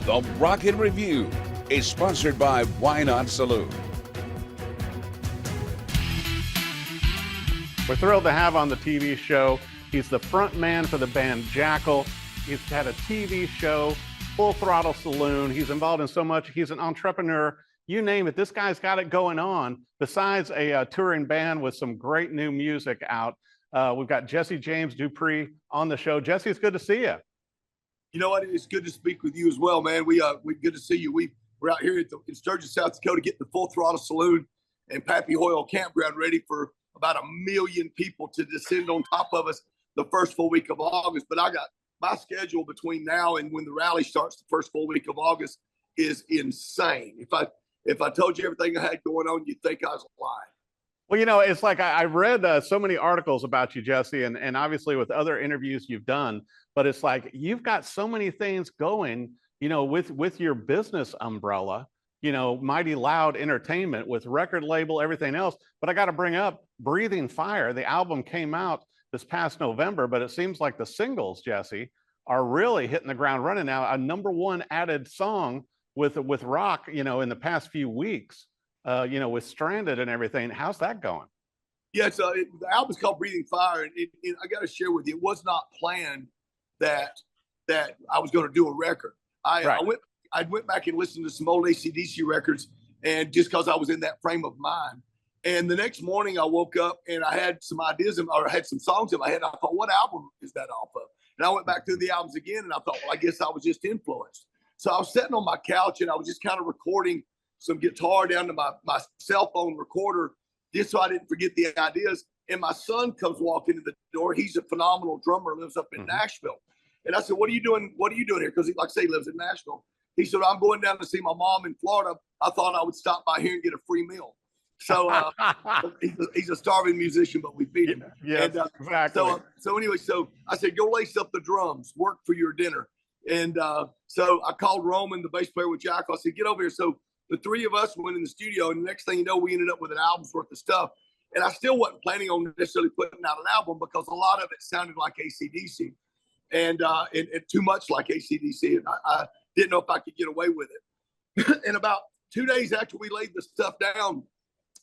The Rocket Review is sponsored by Why Not Saloon. We're thrilled to have on the TV show. He's the front man for the band Jackyl. He's had a TV show, Full Throttle Saloon. He's involved in so much. He's an entrepreneur. You name it. This guy's got it going on. Besides a touring band with some great new music out, we've got Jesse James Dupree on the show. Jesse, it's good to see you. You know what? It's good to speak with you as well, man. We good to see you. We're out here in Sturgis, South Dakota, getting the Full Throttle Saloon and Pappy Hoyle campground ready for about 1 million people to descend on top of us the first full week of August. But I got my schedule between now and when the rally starts, the first full week of August, is insane. If I told you everything I had going on, you'd think I was lying. Well, you know, it's like I read so many articles about you, Jesse, and obviously with other interviews you've done, but it's like you've got so many things going, you know, with your business umbrella, you know, Mighty Loud Entertainment with record label, everything else. But I got to bring up Breathing Fire. The album came out this past November, but it seems like the singles, Jesse, are really hitting the ground running now. A #1 added song with rock, you know, in the past few weeks. You know, with Stranded and everything. How's that going? Yeah, so the album's called Breathing Fire, and I got to share with you, it was not planned that I was going to do a record. I went back and listened to some old AC/DC records, and just because I was in that frame of mind. And the next morning, I woke up and I had some ideas, or I had some songs in my head. I thought, what album is that off of? And I went back through the albums again, and I thought, well, I guess I was just influenced. So I was sitting on my couch, and I was just kind of recording some guitar down to my cell phone recorder, just so I didn't forget the ideas. And my son comes walking in the door. He's a phenomenal drummer, lives up in Nashville. And I said, what are you doing? What are you doing here? Because like I say, he lives in Nashville. He said, I'm going down to see my mom in Florida. I thought I would stop by here and get a free meal. So he's a starving musician, but we feed him. Yeah, exactly. So anyway, so I said, go lace up the drums, work for your dinner. And so I called Roman, the bass player with Jackyl. I said, get over here. So the three of us went in the studio, and the next thing you know, we ended up with an album's worth of stuff. And I still wasn't planning on necessarily putting out an album because a lot of it sounded like AC/DC and too much like AC/DC. And I didn't know if I could get away with it. And about 2 days after we laid the stuff down,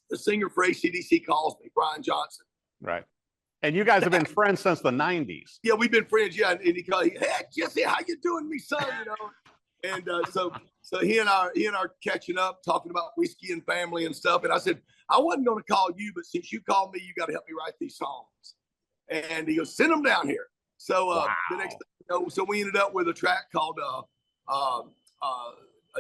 the singer for AC/DC calls me, Brian Johnson. Right. And you guys have been friends since the 90s. Yeah, we've been friends. Yeah. And he called, hey, Jesse, how you doing, me son? You know? And so he and I are catching up, talking about whiskey and family and stuff. And I said, I wasn't going to call you, but since you called me, you got to help me write these songs. And he goes, send them down here. So the next thing you know, so we ended up with a track called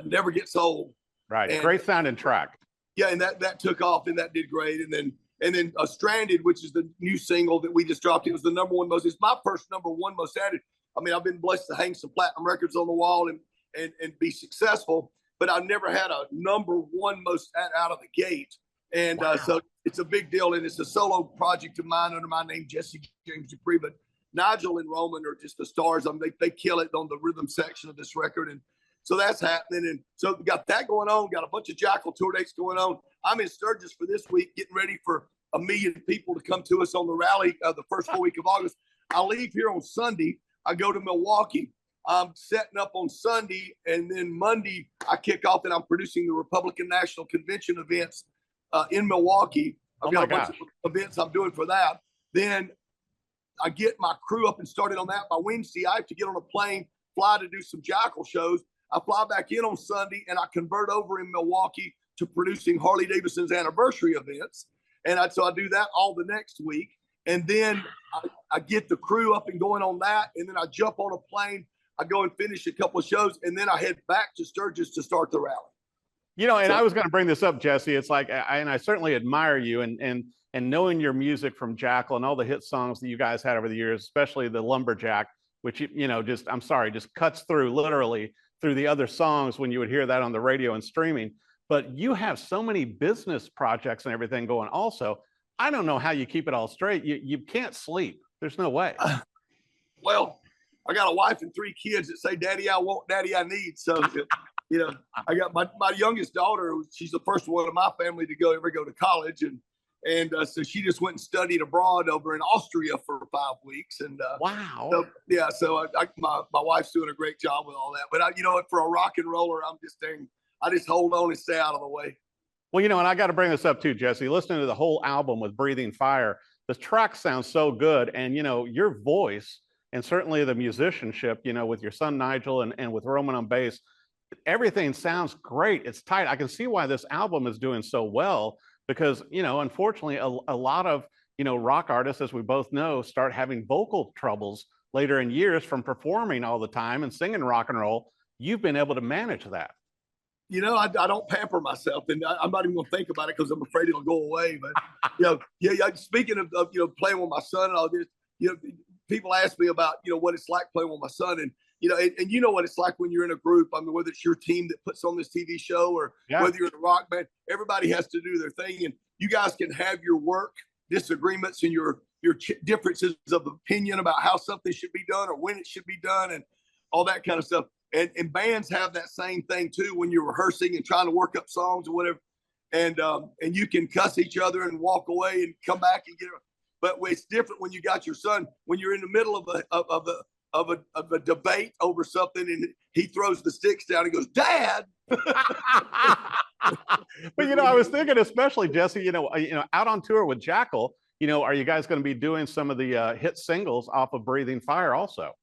Never Gets Old. Right, and, great sounding track. Yeah, and that took off, and that did great. And then Stranded, which is the new single that we just dropped. It was the #1 most. It's my first #1 most added. I mean, I've been blessed to hang some platinum records on the wall and be successful, but I've never had a #1 most out of the gate. And so it's a big deal, and it's a solo project of mine under my name, Jesse James Dupree. But Nigel and Roman are just the stars. I mean, they kill it on the rhythm section of this record. And so that's happening. And so we got that going on, got a bunch of Jackyl tour dates going on. I'm in Sturgis for this week, getting ready for 1 million people to come to us on the rally the first full week of August. I leave here on Sunday. I go to Milwaukee. I'm setting up on Sunday, and then Monday I kick off, and I'm producing the Republican National Convention events in Milwaukee. I've got a bunch of events I'm doing for that. Then I get my crew up and started on that by Wednesday. I have to get on a plane, fly to do some Jackyl shows. I fly back in on Sunday, and I convert over in Milwaukee to producing Harley-Davidson's anniversary events. And so I do that all the next week. And then I get the crew up and going on that, and then I jump on a plane. I go and finish a couple of shows, and then I head back to Sturgis to start the rally. You know, and I was going to bring this up, Jesse. It's like, and I certainly admire you, and knowing your music from Jackyl and all the hit songs that you guys had over the years, especially the Lumberjack, which, you know, just cuts through literally through the other songs when you would hear that on the radio and streaming. But you have so many business projects and everything going also. I don't know how you keep it all straight. You can't sleep. There's no way. Well, I got a wife and 3 kids that say, Daddy, I want, Daddy, I need. So, you know, I got my youngest daughter. She's the first one in my family to ever go to college. And And so she just went and studied abroad over in Austria for 5 weeks. And wow. So, yeah, so my wife's doing a great job with all that. But you know what, for a rock and roller, I just hold on and stay out of the way. Well, you know, and I got to bring this up too, Jesse. Listening to the whole album with Breathing Fire, the track sounds so good. And, you know, your voice and certainly the musicianship, you know, with your son Nigel and with Roman on bass, everything sounds great. It's tight. I can see why this album is doing so well because, you know, unfortunately, a lot of, you know, rock artists, as we both know, start having vocal troubles later in years from performing all the time and singing rock and roll. You've been able to manage that. You know, I don't pamper myself, and I'm not even going to think about it because I'm afraid it'll go away. But you know, yeah. Speaking of you know, playing with my son and all this, you know, people ask me about, you know, what it's like playing with my son, and you know, and you know what it's like when you're in a group. I mean, whether it's your team that puts on this TV show or whether you're in a rock band, everybody has to do their thing, and you guys can have your work disagreements and your differences of opinion about how something should be done or when it should be done and all that kind of stuff. And bands have that same thing too when you're rehearsing and trying to work up songs or whatever. And you can cuss each other and walk away and come back and get it. But it's different when you got your son, when you're in the middle of a debate over something and he throws the sticks down and goes, "Dad." But you know, I was thinking, especially Jesse, you know, out on tour with Jackyl, you know, are you guys going to be doing some of the hit singles off of Breathing Fire also?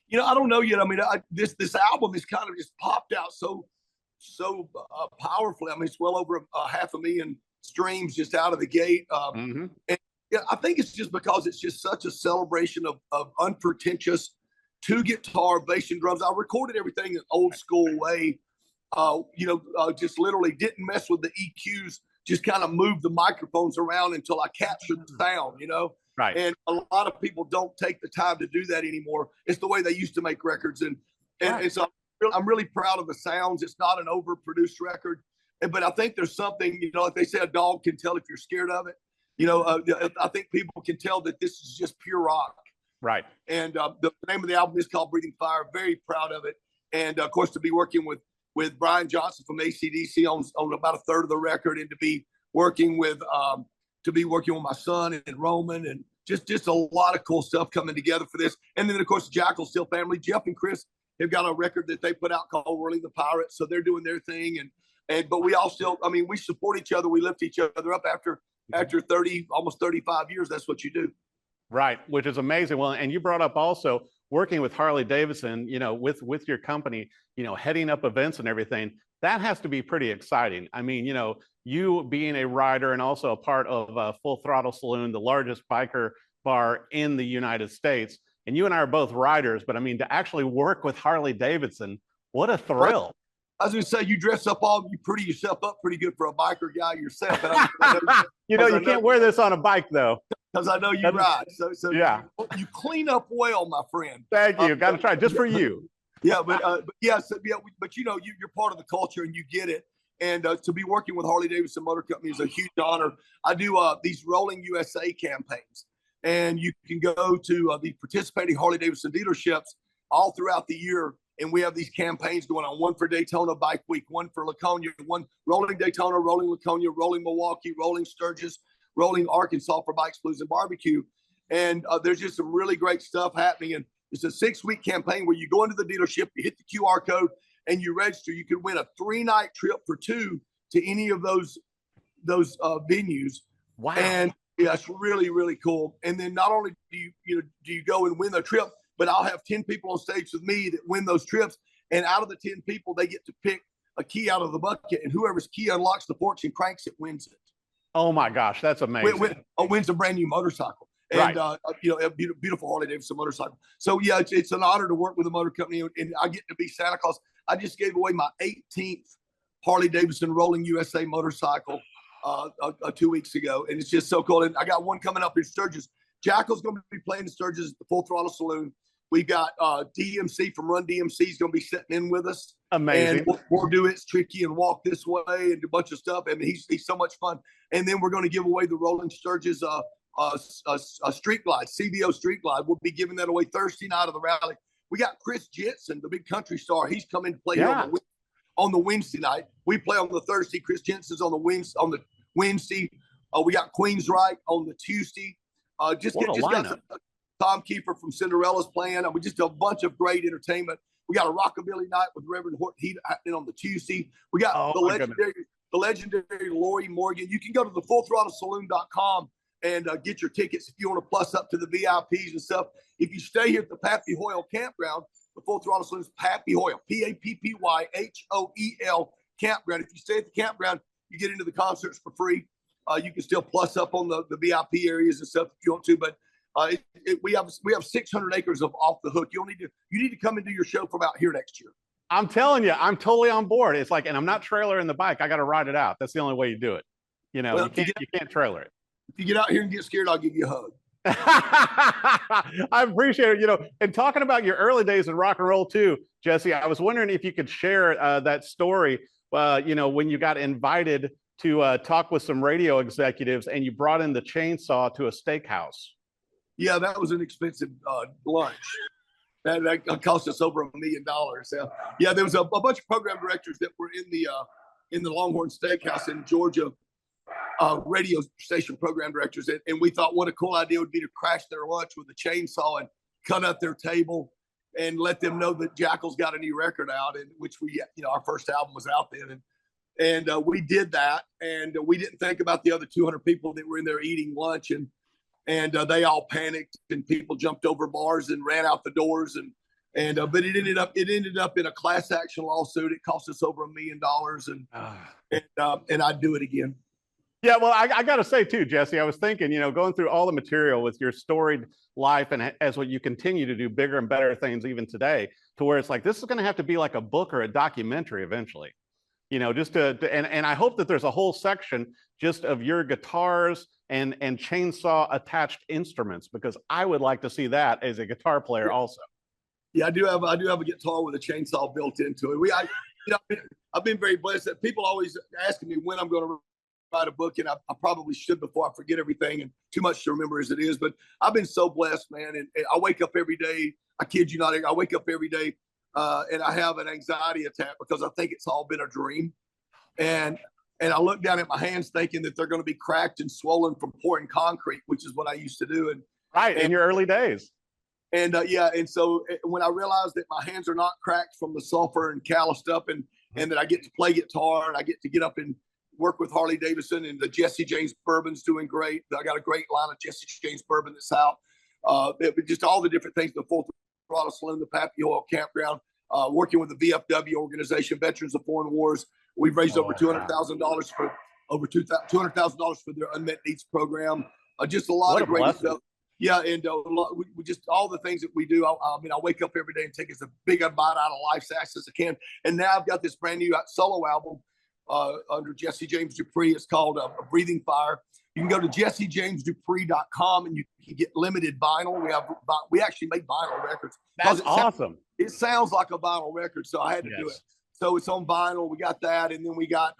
You know, I don't know yet. I mean, this album has kind of just popped out so powerfully. I mean, it's well over 500,000 streams just out of the gate. And yeah, I think it's just because it's just such a celebration of unpretentious 2-guitar bass and drums. I recorded everything in old school way. Just literally didn't mess with the EQs. Just kind of moved the microphones around until I captured the sound. You know. Right. And a lot of people don't take the time to do that anymore. It's the way they used to make records. And so I'm really proud of the sounds. It's not an overproduced record. But I think there's something, you know, like they say, a dog can tell if you're scared of it. You know, I think people can tell that this is just pure rock. Right. And the name of the album is called Breathing Fire. Very proud of it. And, of course, to be working with Brian Johnson from AC/DC on about a third of the record, and to be working with my son and Roman, and just a lot of cool stuff coming together for this. And then, of course, the Jackyl Still family, Jeff and Chris, have got a record that they put out called Whirling the Pirates. So they're doing their thing. But we all still, I mean, we support each other. We lift each other up after 30, almost 35 years. That's what you do. Right. Which is amazing. Well, and you brought up also working with Harley Davidson, you know, with your company, you know, heading up events and everything. That has to be pretty exciting. I mean, you know, you being a rider and also a part of Full Throttle Saloon, the largest biker bar in the United States, and you and I are both riders, but I mean, to actually work with Harley Davidson, what a thrill. I was going to say, you dress up you pretty yourself up pretty good for a biker guy yourself. You know, you can't wear this on a bike though. Because I know you ride. So yeah. You clean up well, my friend. Thank you. Got to try just for you. Yeah, but you know, you're part of the culture and you get it. And to be working with Harley Davidson Motor Company is a huge honor. I do these Rolling USA campaigns, and you can go to the participating Harley Davidson dealerships all throughout the year. And we have these campaigns going on, one for Daytona Bike Week, one for Laconia, one Rolling Daytona, Rolling Laconia, Rolling Milwaukee, Rolling Sturgis, Rolling Arkansas for Bikes, Blues, and Barbecue. And there's just some really great stuff happening. And it's a 6-week campaign where you go into the dealership, you hit the QR code, and you register. You can win a 3-night trip for 2 to any of those venues. Wow. And yeah, it's really, really cool. And then not only do you go and win the trip, but I'll have 10 people on stage with me that win those trips. And out of the 10 people, they get to pick a key out of the bucket, and whoever's key unlocks the porch and cranks it wins it. Oh my gosh, that's amazing. Wins a brand new motorcycle. And, right. A beautiful Harley Davidson motorcycle. So, yeah, it's an honor to work with a motor company, and I get to be Santa Claus. I just gave away my 18th Harley Davidson Rolling USA motorcycle 2 weeks ago, and it's just so cool. And I got one coming up in Sturgis. Jackyl's going to be playing in Sturgis at the Full Throttle Saloon. We got DMC from Run DMC is going to be sitting in with us. Amazing. And we'll do It's Tricky and Walk This Way and do a bunch of stuff. I mean, he's so much fun. And then we're going to give away the Rolling Sturgis a street glide, CVO street glide. We'll be giving that away Thursday night of the rally. We got Chris Jensen, the big country star. He's coming to play here on the Wednesday night. We play on the Thursday. Chris Jensen's on the Wednesday. We got Queensryche on the Tuesday. Just got some, Tom Kiefer from Cinderella's playing. We just a bunch of great entertainment. We got a rockabilly night with Reverend Horton Heat happening on the Tuesday. We got the legendary Lori Morgan. You can go to the fullthrottlesaloon.com and get your tickets if you want to plus up to the VIPs and stuff. If you stay here at the Pappy Hoyle Campground, the Full Throttle Saloon's Pappy Hoyle, Pappyhoel Campground. If you stay at the campground, you get into the concerts for free. You can still plus up on the VIP areas and stuff if you want to, but we have 600 acres of off the hook. You need to come and do your show from out here next year. I'm telling you, I'm totally on board. It's like, and I'm not trailering the bike. I got to ride it out. That's the only way you do it. You know, well, you can't trailer it. If you get out here and get scared, I'll give you a hug. I appreciate it. You know, and talking about your early days in rock and roll too, Jesse, I was wondering if you could share that story, you know, when you got invited to talk with some radio executives and you brought in the chainsaw to a steakhouse. Yeah, that was an expensive lunch. That cost us over $1 million. Yeah, there was a bunch of program directors that were in the Longhorn Steakhouse in Georgia, radio station program directors, and we thought what a cool idea would be to crash their lunch with a chainsaw and cut up their table and let them know that Jackyl's got a new record out, and which we, you know, our first album was out then, and we did that, and we didn't think about the other 200 people that were in there eating lunch, and they all panicked and people jumped over bars and ran out the doors, but it ended up in a class action lawsuit. It cost us over $1 million, and I'd do it again. Yeah, well, I got to say too, Jesse, I was thinking, you know, going through all the material with your storied life and as what you continue to do bigger and better things even today, to where it's like, this is going to have to be like a book or a documentary eventually, you know, just and I hope that there's a whole section just of your guitars and chainsaw attached instruments, because I would like to see that as a guitar player also. Yeah, I do have a guitar with a chainsaw built into it. I've been very blessed that people always asking me when I'm going to write a book, and I probably should before I forget everything, and too much to remember as it is, but I've been so blessed, man. And I wake up every day, I kid you not, I wake up every day and I have an anxiety attack because I think it's all been a dream. And I look down at my hands thinking that they're going to be cracked and swollen from pouring concrete, which is what I used to do. In your early days. And and so when I realized that my hands are not cracked from the sulfur and calloused up, and that I get to play guitar and I get to get up and work with Harley Davidson, and the Jesse James bourbon's doing great. I got a great line of Jesse James bourbon that's out. Just all the different things, the Full Throttle Saloon, the Pappy Hoyle Campground, working with the VFW organization, Veterans of Foreign Wars. We've raised over $200,000 for their unmet needs program. Just a lot of great stuff. Yeah, and we just all the things that we do. I mean, I wake up every day and take as a big a bite out of life's ass as I can. And now I've got this brand new solo album under Jesse James Dupree. It's called A Breathing Fire. You can go to jessejamesdupree.com and you can get limited vinyl. We actually make vinyl records. That's awesome. It sounds like a vinyl record, so I had to do it. So it's on vinyl. We got that, and then we got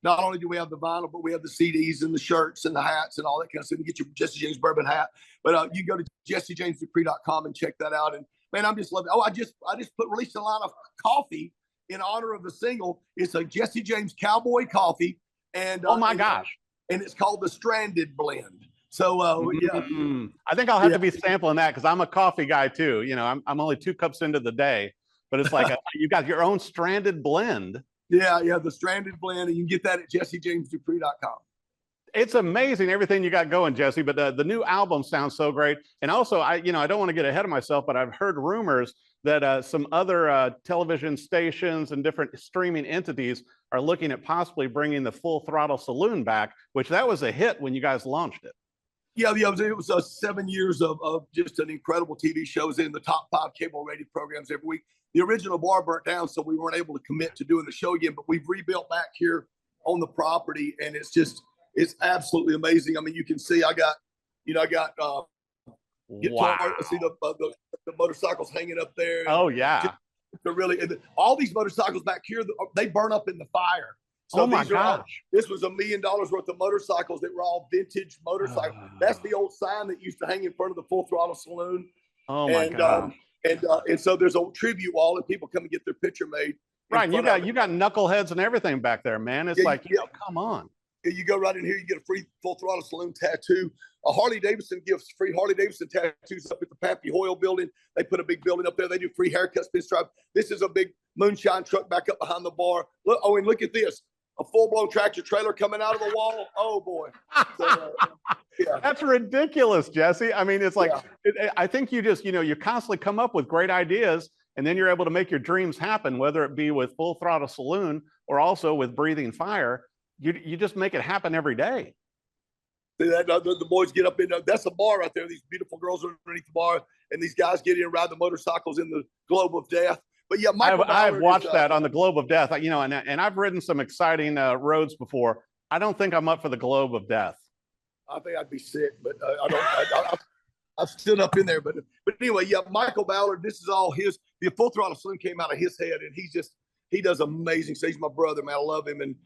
not only do we have the vinyl, but we have the CDs and the shirts and the hats and all that kind of stuff. You get your Jesse James bourbon hat. But you go to jessejamesdupree.com and check that out. And man, I'm just loving it. Oh, I just released a line of coffee in honor of the single. It's a Jesse James Cowboy Coffee. And oh my gosh. And it's called the Stranded Blend. So yeah. I think I'll have to be sampling that because I'm a coffee guy too. You know, I'm only 2 cups into the day, but it's like you got your own Stranded Blend. Yeah, the Stranded Blend, and you can get that at jessejamesdupree.com. It's amazing everything you got going, Jesse, but the new album sounds so great. And also, I don't want to get ahead of myself, but I've heard rumors that some other television stations and different streaming entities are looking at possibly bringing the Full Throttle Saloon back, which that was a hit when you guys launched it. Yeah, it was 7 years of just an incredible TV shows in the top 5 cable rated programs every week. The original bar burnt down, so we weren't able to commit to doing the show again, but we've rebuilt back here on the property, and it's absolutely amazing. I mean, you can see I got guitar. Wow. See the motorcycles hanging up there. Oh yeah. They're really, all these motorcycles back here, they burn up in the fire. So oh my gosh. This was $1 million worth of motorcycles that were all vintage motorcycles. That's the old sign that used to hang in front of the Full Throttle Saloon. Oh my God. And so there's a tribute wall and people come and get their picture made. Right. You got knuckleheads and everything back there, man. It's come on. You go right in here, you get a free Full Throttle Saloon tattoo. Harley Davidson gives free Harley Davidson tattoos up at the Pappy Hoyle building. They put a big building up there. They do free haircuts, pinstripe. This is a big moonshine truck back up behind the bar. Look, oh, and look at this. A full-blown tractor trailer coming out of the wall. Oh, boy. So, yeah. That's ridiculous, Jesse. I mean, it's like, I think you just, you constantly come up with great ideas, and then you're able to make your dreams happen, whether it be with Full Throttle Saloon or also with Breathing Fire. You just make it happen every day. See that the boys get up in that's a bar right there. These beautiful girls are underneath the bar, and these guys get in and ride the motorcycles in the Globe of Death. But yeah, I've watched that on the Globe of Death. And I've ridden some exciting roads before. I don't think I'm up for the Globe of Death. I think I'd be sick, but I've stood up in there. But anyway, yeah, Michael Ballard. This is all his. The Full Throttle Saloon came out of his head, and he does amazing. So he's my brother, man. I love him, and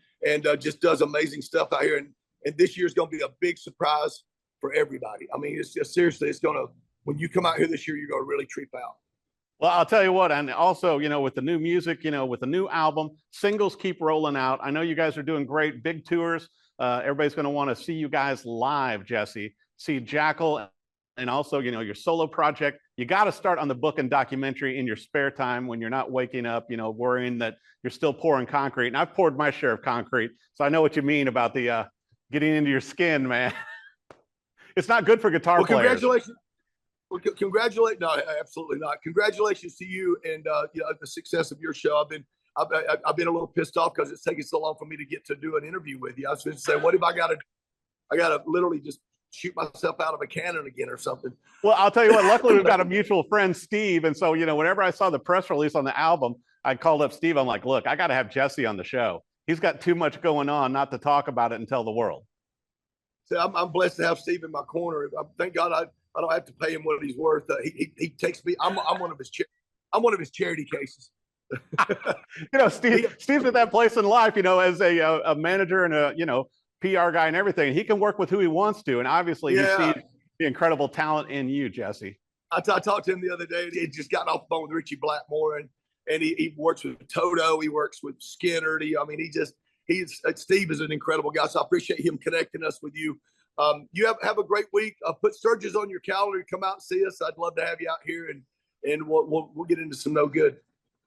just does amazing stuff out here. And this year's going to be a big surprise for everybody. I mean, it's just seriously, it's going to, when you come out here this year, you're going to really trip out. Well, I'll tell you what, and also, with the new music, with the new album, singles keep rolling out. I know you guys are doing great, big tours. Everybody's going to want to see you guys live, Jesse. See Jackyl, and also, your solo project. You got to start on the book and documentary in your spare time when you're not waking up, worrying that you're still pouring concrete. And I've poured my share of concrete, so I know what you mean about the getting into your skin, man. It's not good for guitar players. Congratulations. No, absolutely not. Congratulations to you and the success of your show. I've been a little pissed off because it's taking so long for me to get to do an interview with you. I was going to say, what if I got to literally just shoot myself out of a cannon again or something? Well, I'll tell you what, luckily we've got a mutual friend, Steve. And so, whenever I saw the press release on the album, I called up Steve. I'm like, look, I got to have Jesse on the show. He's got too much going on not to talk about it and tell the world. So I'm blessed to have Steve in my corner. Thank God I don't have to pay him what he's worth. He takes me. I'm one of his charity cases. Steve's at that place in life, as a manager and a PR guy and everything. He can work with who he wants to, and obviously he sees the incredible talent in you, Jesse. I talked to him the other day. He just got off the phone with Richie Blackmore, and he works with Toto. He works with Skinner. Steve is an incredible guy. So I appreciate him connecting us with you. You have a great week. Put Sturgis on your calendar. Come out and see us. I'd love to have you out here, and we'll get into some no good.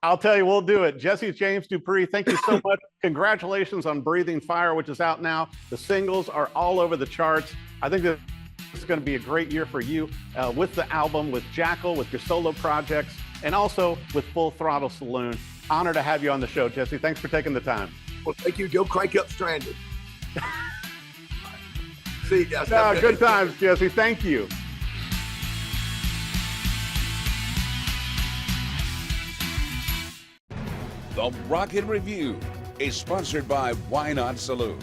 I'll tell you, we'll do it. Jesse James Dupree, thank you so much. Congratulations on Breathing Fire, which is out now. The singles are all over the charts. I think that it's going to be a great year for you with the album, with Jackyl, with your solo projects, and also with Full Throttle Saloon. Honor to have you on the show, Jesse. Thanks for taking the time. Well, thank you. Go crank up Stranded. See you guys. Good times, Jesse. Thank you. The Rocket Review is sponsored by Why Not Saloon.